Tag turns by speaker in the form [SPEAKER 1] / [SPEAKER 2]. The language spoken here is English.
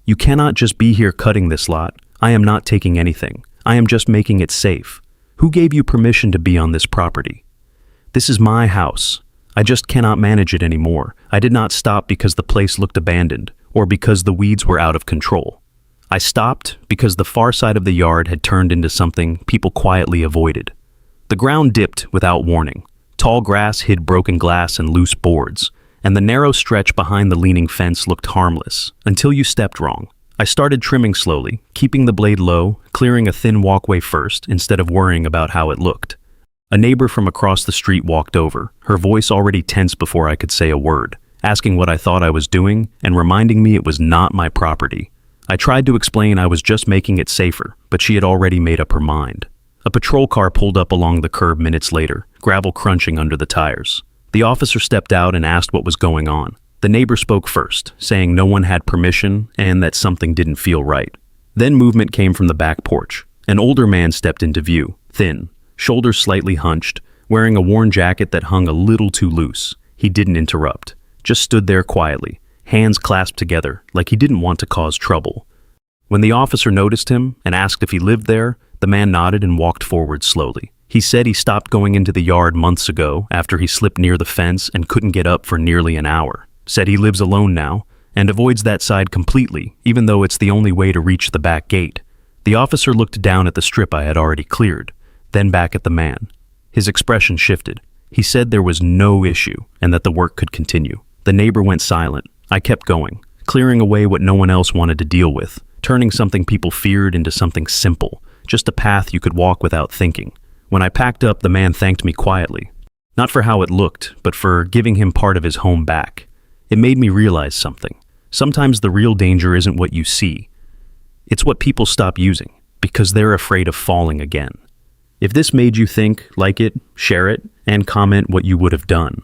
[SPEAKER 1] "You cannot just be here cutting this lot. I am not taking anything. I am just making it safe. Who gave you permission to be on this property? This is my house. I just cannot manage it anymore. I did not stop because the place looked abandoned or because the weeds were out of control. I stopped because the far side of the yard had turned into something people quietly avoided. The ground dipped without warning. Tall grass hid broken glass and loose boards, and the narrow stretch behind the leaning fence looked harmless until you stepped wrong. I started trimming slowly, keeping the blade low, clearing a thin walkway first instead of worrying about how it looked. A neighbor from across the street walked over, her voice already tense before I could say a word, asking what I thought I was doing and reminding me it was not my property. I tried to explain I was just making it safer, but she had already made up her mind. A patrol car pulled up along the curb minutes later, gravel crunching under the tires. The officer stepped out and asked what was going on. The neighbor spoke first, saying no one had permission and that something didn't feel right. Then movement came from the back porch. An older man stepped into view, thin, shoulders slightly hunched, wearing a worn jacket that hung a little too loose. He didn't interrupt, just stood there quietly, hands clasped together like he didn't want to cause trouble. When the officer noticed him and asked if he lived there, the man nodded and walked forward slowly. He said he stopped going into the yard months ago after he slipped near the fence and couldn't get up for nearly an hour. Said he lives alone now and avoids that side completely, even though it's the only way to reach the back gate. The officer looked down at the strip I had already cleared, then back at the man. His expression shifted. He said there was no issue and that the work could continue. The neighbor went silent. I kept going, clearing away what no one else wanted to deal with, turning something people feared into something simple, just a path you could walk without thinking. When I packed up, the man thanked me quietly, not for how it looked, but for giving him part of his home back. It made me realize something. Sometimes the real danger isn't what you see. It's what people stop using, because they're afraid of falling again. If this made you think, like it, share it, and comment what you would have done.